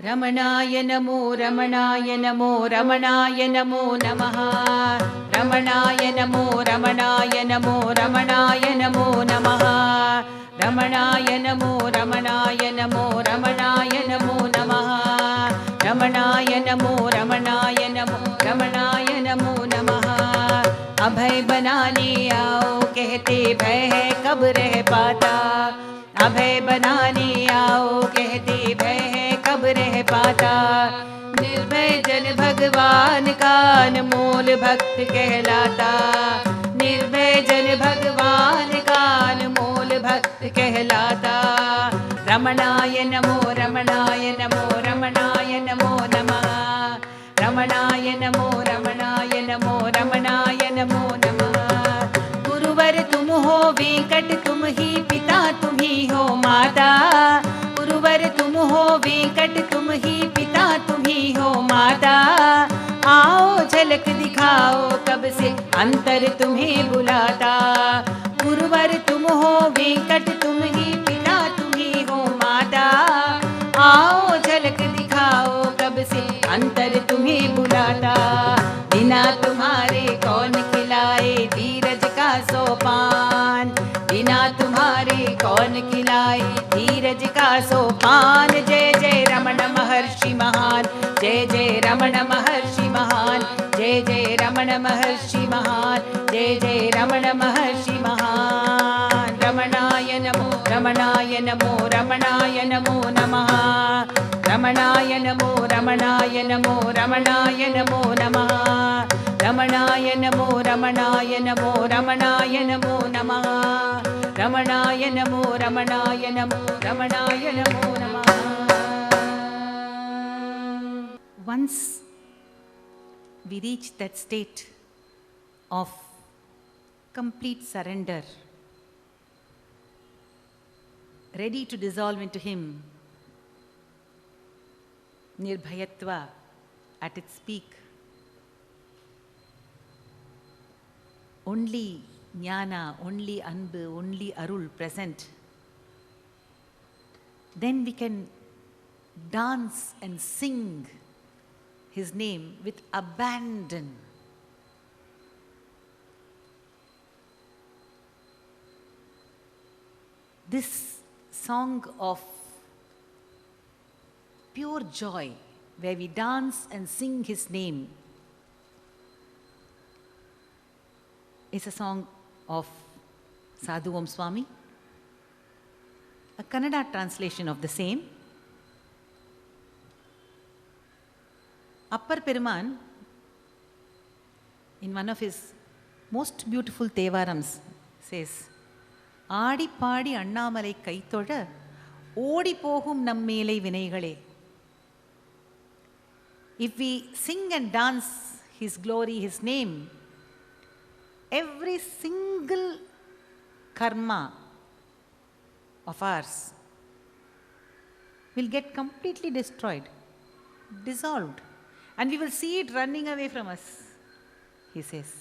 Ramanaya namo, Ramanaya namo, Ramanaya namo namaha. Ramanaya namo, Ramanaya namo, Ramanaya namo namaha. Ramanaya namo, Ramanaya namo, Ramanaya namo namaha. Ramanaya namo, Ramanaya namo, Ramanaya namo namaha. अभय बनाने आओ कहते भय है कब रह पाता. अभय बनाने आओ कहते भय है कब रह पाता. निर्भय जन भगवान का अनमोल भक्त कहलाता. निर्भय जन भगवान का अनमोल भक्त कहलाता. रमणाय नमो, रमणाय नमो, रमणाय नमो नमः. रमणाय नमो, रमणाय नमो, रमणाय नमो नमः. गुरुवर तुम हो वेंकट तुम ही पिता तुम ही हो माता. गुरुवर तुम हो वेंकट तुम ही पिता तुम ही हो माता. आओ झलक दिखाओ कब से अंतर तुम्हें बुलाता. गुरुवर तुम हो वेंकट तुम ही पिता तुम ही हो माता. आओ झलक दिखाओ कब से अंतर तुम्हें बुलाता. बिना तुम्हारे कौन खिलाए धीरज का सोपान. बिना तुम्हारे कौन खिलाए धीरज का सोपान. जय जय रमण महर्षि महान. जय जय रमण महर्षि महान. जय जय रमण महर्षि महान. जय जय रमण महर्षि महान. रमणाय नमो, रमणाय नमो, रमणाय नमो नमः. रमणाय नमो, रमणाय नमो, रमणाय नमो नमः. रमणाय नमो, रमणाय नमो, रमणाय नमो नमः. रमणाय नमो, रमणाय नमो, रमणाय नमो नमः. Once we reach that state of complete surrender, ready to dissolve into Him, Nirbhayatva at its peak, only jnana, only anbu, only arul present, then we can dance and sing His name with abandon. This song of pure joy, where we dance and sing His name, is a song of Sadhu Om Swami, a Kannada translation of the same. Appar Peruman, in one of his most beautiful Tevarams, says, ஆடி பாடி அண்ணாமலை கைத்தொழ ஓடி போகும் நம்மேலை வினைகளே. If we sing and dance His glory, His name, every single karma of ours will get completely destroyed, dissolved, and we will see it running away from us, he says.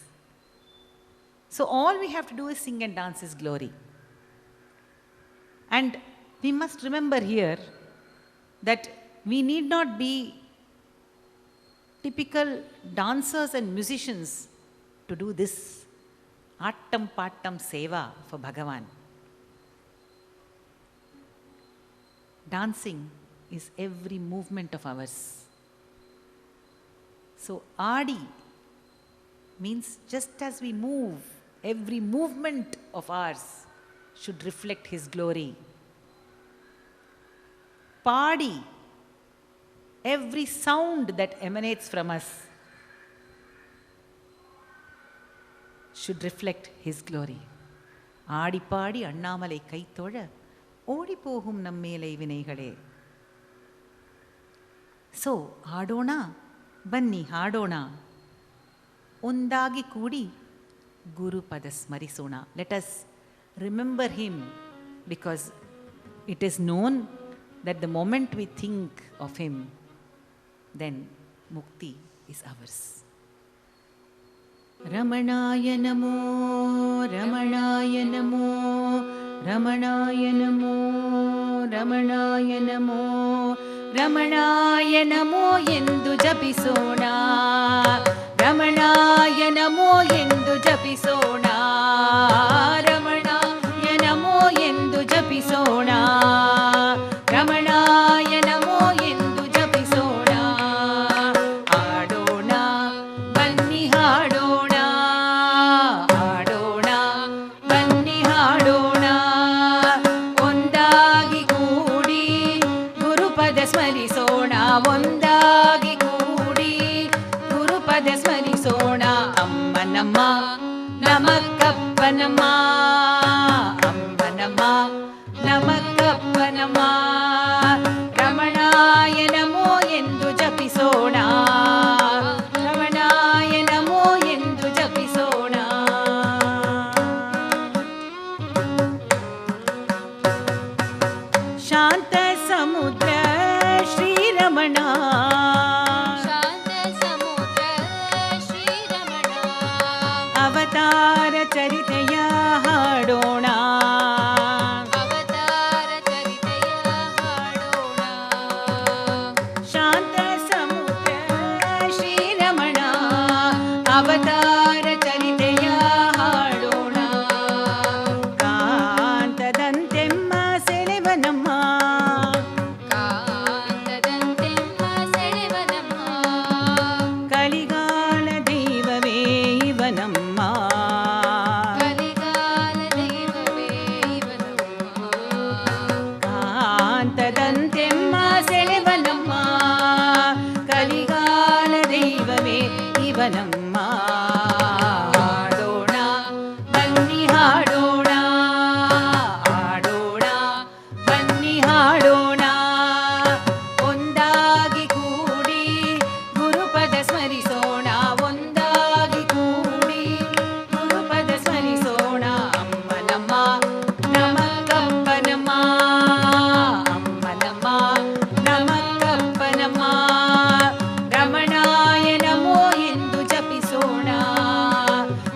So all we have to do is sing and dance His glory. And we must remember here that we need not be typical dancers and musicians to do this Attam Pattam Seva for Bhagavan. Dancing is every movement of ours. So Adi means just as we move, every movement of ours should reflect His glory. Padi, every sound that emanates from us should reflect His glory. ஆடி பாடி அண்ணாமலை கைத்தொழ ஓடி போகும் நம்மேலை வினைகளே. So ಹಾಡೋಣ ಬನ್ನಿ ಹಾಡೋಣ ಒಂದಾಗಿ ಕೂಡಿ ಗುರುಪದ ಸ್ಮರಿಸೋಣ. Let us remember Him, because it is known that the moment we think of Him, then mukti is ours. रमणाय नमो रमणाय नमो रमणाय नमो रमणाय नमो रमणाय नमो ಎಂದು ಜಪಿಸೋಣ ರಮಣಾಯ ನಮೋ ಎಂದು ಜಪಿಸೋಣ ರಮಣಾಯ ನಮೋ ಎಂದು ಜಪಿಸೋಣ ರಮಣಾಯ ನಮೋ ಎಂದು ಜಪಿಸೋಣ ಆಡೋಣ ಬನ್ನಿ ಹಾಡೋಣ ಆಡೋಣ ಬನ್ನಿ ಹಾಡೋಣ ಒಂದಾಗಿ ಕೂಡಿ ಗುರುಪದ ಸ್ಮರಿಸೋಣ ಒಂದಾಗಿ ಕೂಡಿ ಗುರುಪದ ಸ್ಮರಿಸೋಣ ಅಮ್ಮನಮ್ಮ ನಮಕ್ಕಪ್ಪನಮ್ಮ ಅಮ್ಮನಮ್ಮ ನಮಕ್ಕಪ್ಪನಮ್ಮ ರಮಣಾಯ ನಮೋ ಎಂದು ಜಪಿಸೋಣ ರಮಣಾಯ ನಮೋ ಎಂದು ಜಪಿಸೋಣ ಶಾಂತ ಸಮುದ್ರ ಶ್ರೀರಮಣ ಶಾಂತ ಸಮುದ್ರ ಶ್ರೀರಮಣ ಅವತಾರ ಚರಿತೆಯ ಹಾಡೋಣ ಅವತಾರ ಚರಿತೆಯ ಹಾಡೋಣ ಶಾಂತ ಸಮುದ್ರ ಶ್ರೀರಮಣ ಅವತಾರ ಚರಿತೆಯ ಹಾಡೋಣ ಕಾಂತದಂತೆಮ್ಮ ಸೆಳೆವನಮ್ಮ ಕಾಂತದಂತೆಮ್ಮ ಸೆಳೆವನಮ್ಮ ಕಲಿಗಾಲ ದೈವವೇ ಇವನಮ್ಮ ಕಲಿಗಾಲ ದೈವವೇ ಇವನಮ್ಮ ಕಾಂತದಂತೆಮ್ಮ ಸೆಳೆವನಮ್ಮ ಕಲಿಗಾಲ ದೈವವೇ ಇವನಮ್ಮ ಹಾಡೋಣ ಬನ್ನಿ ಹಾಡೋಣ ಹಾಡೋಣ ಬನ್ನಿ ಹಾಡೋಣ ಒಂದಾಗಿ ಕೂಡಿ ಗುರುಪದ ಸ್ಮರಿಸೋಣ ಒಂದಾಗಿ ಕೂಡಿ ಗುರುಪದ ಸ್ಮರಿಸೋಣ ಅಮ್ಮನಮ್ಮ ನಮಕ್ಕಪ್ಪನಮ್ಮ ಅಮ್ಮನಮ್ಮ ನಮಕ್ಕಪ್ಪನಮ್ಮ ರಮಣಾಯ ನಮೋ ಎಂದು ಜಪಿಸೋಣ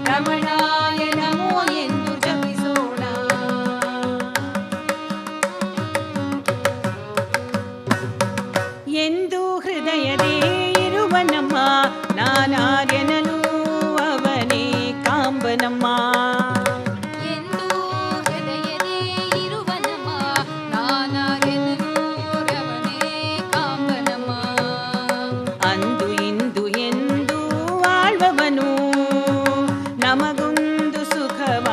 ರಮಣಾಯ ನಮೋ ಎಂದು ಜಪಿಸೋಣ ಎಂದು ಹೃದಯದೇ ಇರುವನಮ್ಮ ನಾನಾರ್ಯನನು ಅವನೇ ಕಾಂಬನಮ್ಮ ಎಂದು ಹೃದಯದೇ ಇರುವನಮ್ಮ ನಾನಾಗೆನನು ರವನೇ ಕಾಂಬನಮ್ಮ ಅಂದು ಇಂದು ಎಂದು ಆಳ್ವವನು ನಮಗೊಂದು ಸುಖವ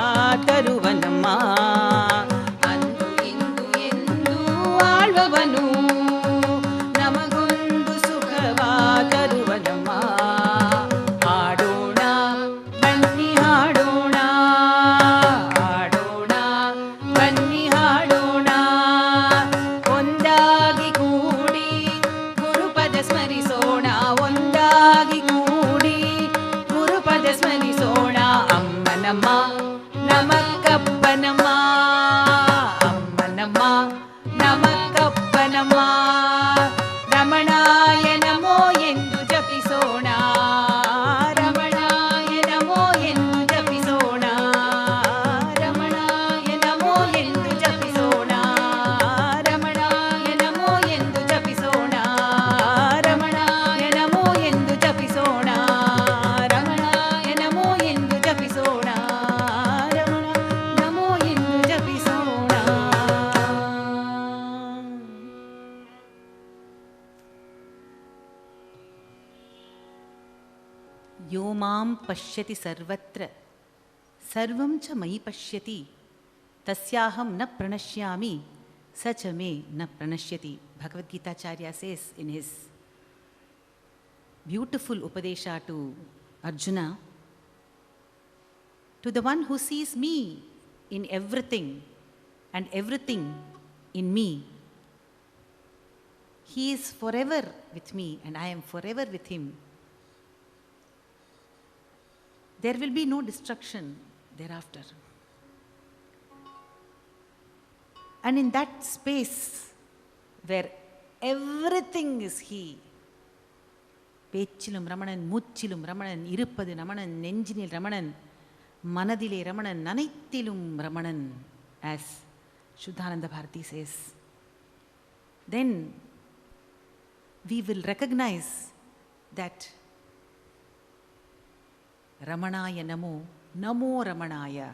ತರುವನಮ್ಮ ಅಂದು ಇಂದು ಎಂದು ಆಳ್ವವನು ನಮಗೊಂದು ಸುಖವ ತರುವನಮ್ಮ ಹಾಡೋಣ ಬನ್ನಿ ಹಾಡೋಣ ಹಾಡೋಣ ಬನ್ನಿ ಹಾಡೋಣ ಒಂದಾಗಿ ಕೂಡಿ ಗುರುಪದ ಸ್ಮರಿಸೋಣ ಒಂದಾಗಿ ಕೂಡಿ ಗುರುಪದ ಸ್ಮರಿಸೋಣ ಅಮ್ಮನಮ್ಮ ನಮಕ್ಕಪ್ಪನಮ್ಮ ಅಮ್ಮನಮ್ಮ ನಮಕ್ಕಪ್ಪನಮ್ಮ ರಮಣಾಯ ನಮೋ ಎಂದು ಜಪಿಸೋಣ ರಮಣಾಯ ನಮೋ ಎಂದು ಜಪಿಸೋಣ ರಮಣಾಯ ನಮೋ ಎಂದು ಜಪಿಸೋಣ ರಮಣಾಯ ನಮೋ ಎಂದು ಜಪಿಸೋಣ ರಮಣಾಯ ನಮೋ ಎಂದು ಜಪಿಸೋಣ ರಮಣಾಯ ನಮೋ ಎಂದು ಜಪಿಸೋಣ ರಮಣ ನಮೋ ಎಂದು ಜಪಿಸೋಣ यो मां पश्यति सर्वत्र सर्वं च मयि पश्यति तस्याहं न प्रणश्यामि स च मे न प्रणश्यति. Bhagavad Gita Acharya says in his beautiful Upadesha to Arjuna, to the one who sees me in everything and everything in me, he is forever with me and I am forever with him. There will be no destruction thereafter. And in that space where everything is He, பேச்சிலும் ரமணன், மூச்சிலும் ரமணன், இருப்பது ரமணன், நெஞ்சினில் ரமணன், மனதிலே ரமணன், அனைத்திலும் Ramanan, as Shuddhananda Bharati says. Then we will recognize that Ramanaya Namo, Namo Ramanaya.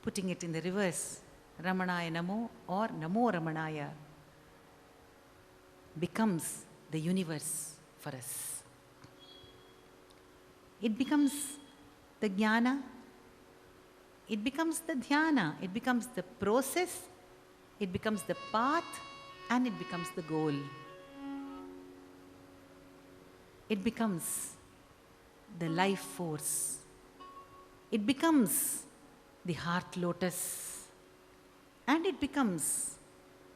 Putting it in the reverse, Ramanaya Namo or Namo Ramanaya becomes the universe for us. It becomes the jnana, it becomes the dhyana, it becomes the process, it becomes the path, and it becomes the goal. It becomes the life force. It becomes the heart lotus, and it becomes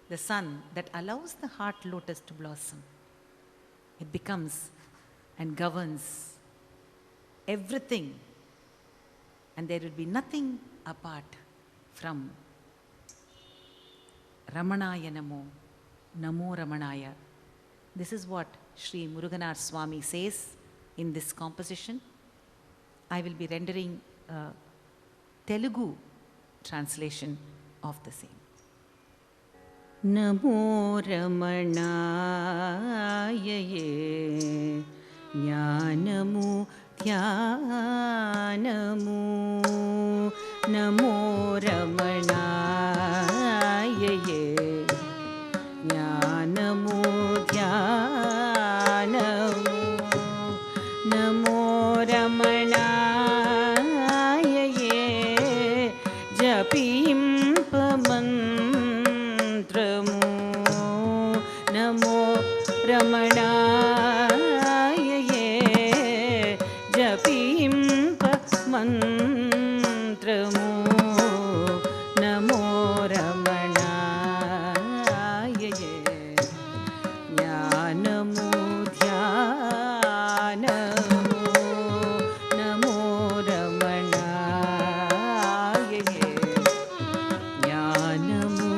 the sun that allows the heart lotus to blossom. It becomes and governs everything, and there will be nothing apart from Ramanaya Namo, Namo Ramanaya. This is what Sri Muruganar Swami says in this composition. I will be rendering a Telugu translation of the same. Namo Ramanaya ye Jnanamu Dhyanamu. Namo Ramanaya ye Jnanamu Dhyanamu. Namo Ramanaya ye Japimpa Namo Ramanaya ye Japimpa mantramu. Namo Ramanaya ye Jnanamu Dhyanamu. Namo Ramanaya ye Jnanamu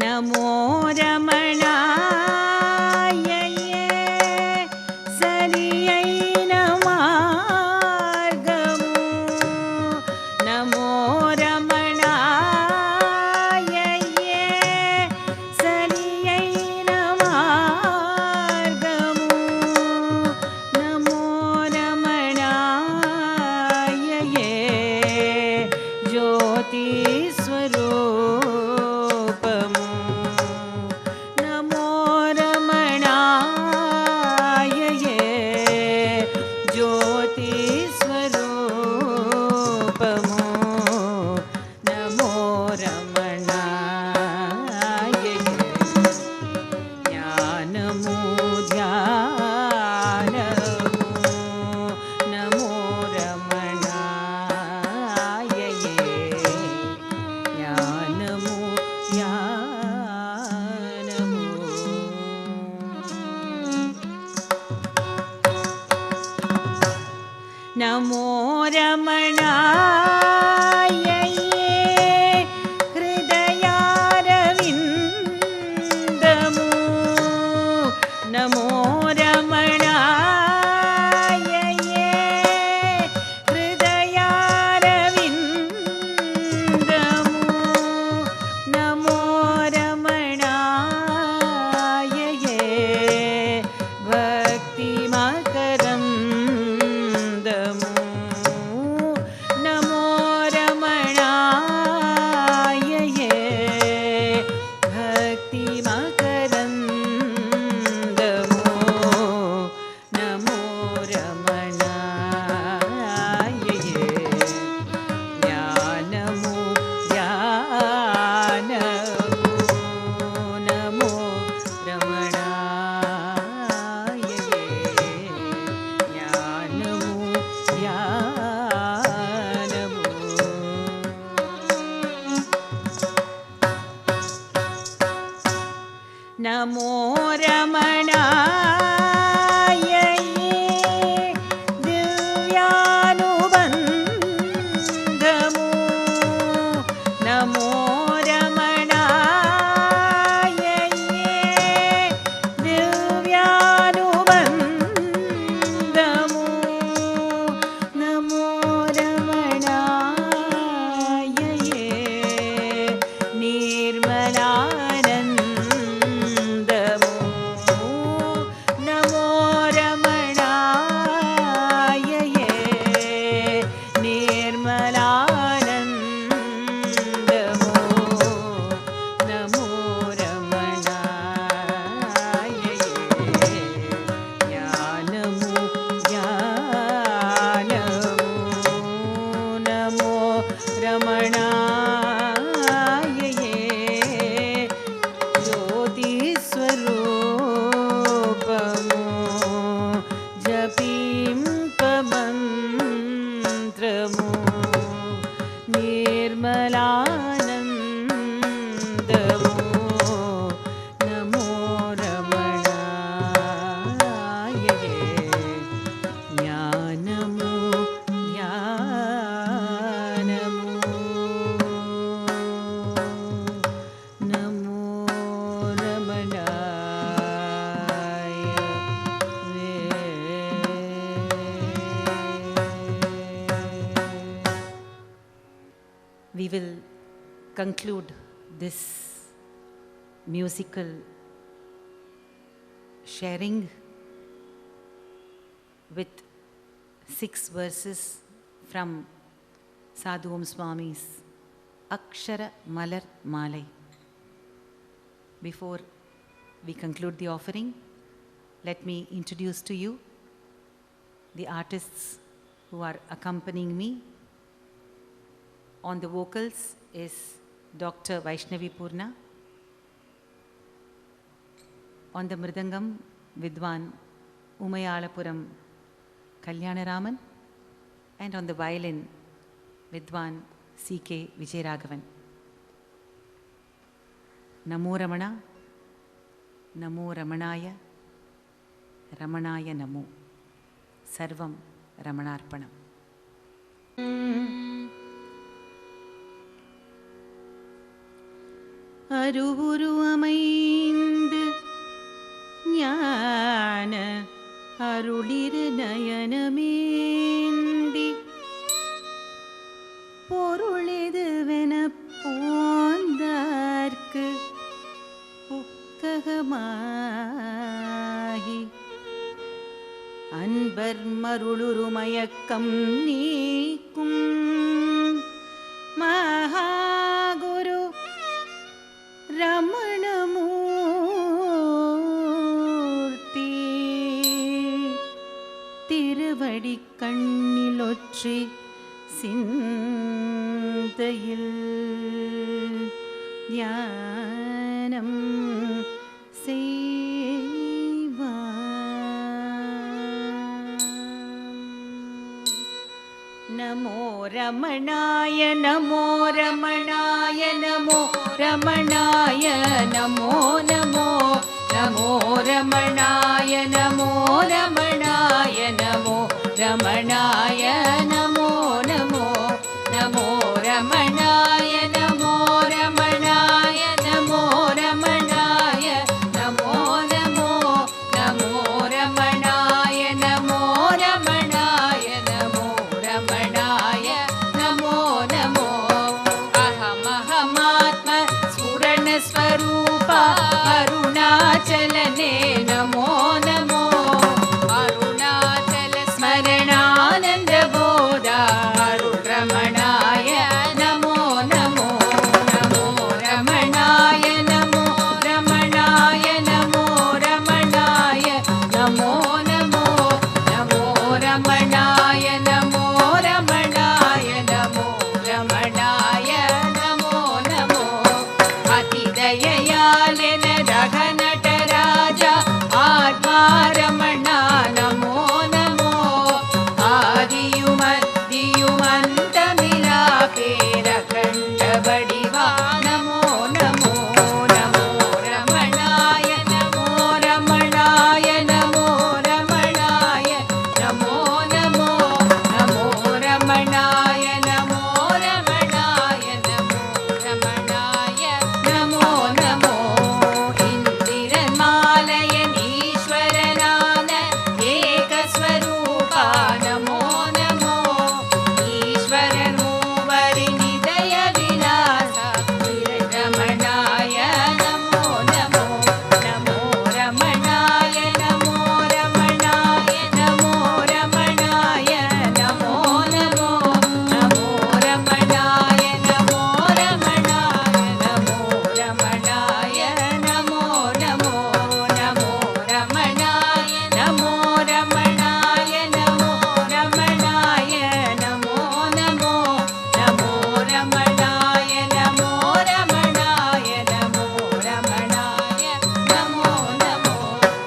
Namo Ramanaya ye Sariyaina margamu. Namo Ramanaya ye Sariyaina margamu. Namo Ramanaya ye Jyoti Swarupamu. Namo Ramanaya ye Hridayaravindamu. Namo Ramanaya ye Hridayaravindamu. Namo Ramanaya ye Bhakti Makaram. Namo Ramanaya ye Bhakti Makarandamu. Namo Ramanaya ye Jnanamu Dhyanamu. Namo Ramanaya ye Jnanamu Dhyanamu. Namo Ramanaya ye Divyanubandhamu. conclude this musical sharing with 6 verses from Sadhu Om Swami's Akshara Malar Malai. Before we conclude the offering, let me introduce to you the artists who are accompanying me. On the vocals is Dr. Vaishnavi Purna. On the mridangam, Vidwan Umayalapuram Kalyanaraman. And on the violin, Vidwan C.K. Vijayaraghavan. Namo Ramana, Namo Ramanaya, Ramanaya Namo. Sarvam Ramanarpanam. அருவுரு அமைந்து ஞான அருளிரு நயனமேந்தி பொருளெதுவெனப் போந்தார்க்கு புத்தகமாகி அன்பர் மருளுரு மயக்கம் நீக்கும் மகாகுரு ரமணமூர்த்தி திருவடி கண்ணிலொற்றி சிந்தையில் தியானம் நமோ ரமணாய நமோ ரமணாய நமோ ரமணாய நமோ நமோ நமோ ரமணாய நமோ ரமணாய நமோ ரமணாய நமோ நமோ நமோ ரமணாய நமோ ரமணாய நமோ ரமணாய நமோ நமோ நமோ ரமணாய நமோ ரமணாய நமோ ரமணாய நமோ நமோ அஹமஹமாத்ம ஸ்புரணஸ்வரூபா அருணாச்சலனே நமோ நமோ அருணாச்சல ஸ்மரணானந்த போதா அருள் ரமணாய நமோ நமோ நமோ ரமணாய நமோ ரமணாய நமோ ரமணாய நமோ நமோ நமோ ரமணாய நமோ ரமணாய நமோ ரமணாய நமோ நமோ அதிதயாலன ரகநடராஜ ஆத்மா ரமணா நமோ நமோ ஆதியுமத்தியுமந்தமிலா பேரகண்ட வடிவா நமோ நமோ நமோ ரமணாய நமோ ரமணாய நமோ ரமணாய நமோ நமோ நமோ ரமணாய நமோ ரமணாய நமோ ரமணாய நமோ நமோ இந்திரமாலயன் ஈஸ்வரனான ஏகஸ்வரூபா நமோ நமோ ஈஸ்வரன் மூவரின் இதய விலாச ரமணாய நமோ நமோ நமோ ரமணாய நமோ ரமணாய நமோ ரமணாய நமோ நமோ நமோ ரமணாய நமோ ரமணாய நமோ ரமணாய நமோ நமோ நமோ ரமணாய நமோ ரமணாய நமோ ரமணாய நமோ நமோ நமோ ரமணாய நமோ ரமணாய நமோ ரமணாய நமோ நமோ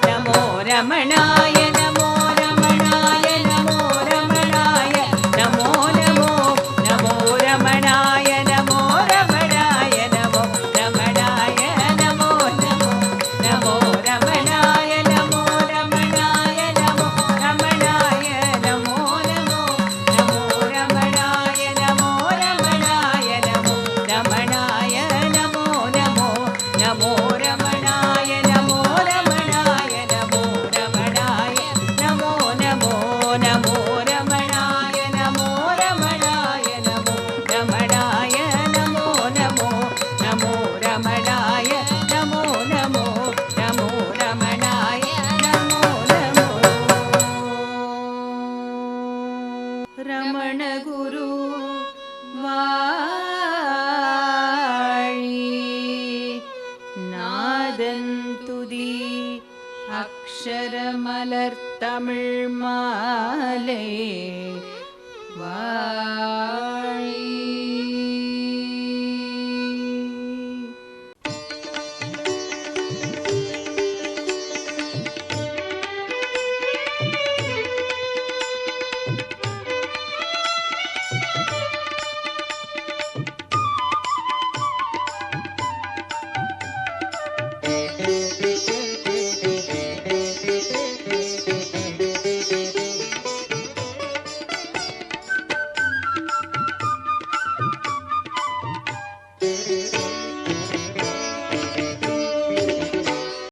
நமோ ரமணாய நமோ ரமணாய நமோ ரமணாய நமோ நமோ நமோ ரமணாய நமோ ரமணாய நமோ ரமணாய நமோ நமோ நமோ ரமணாய நமோ ரமணாய நமோ ரமணாய நமோ நமோ நமோ ரமணாய நமோ ரமணாய நமோ ரமணாய நமோ நமோ நமோ ரமணாய நமோ ரமணாய நமோ ரமணாய ஆரந்துதி அக்ஷரமலர் தமிழ் மாலை வாழி.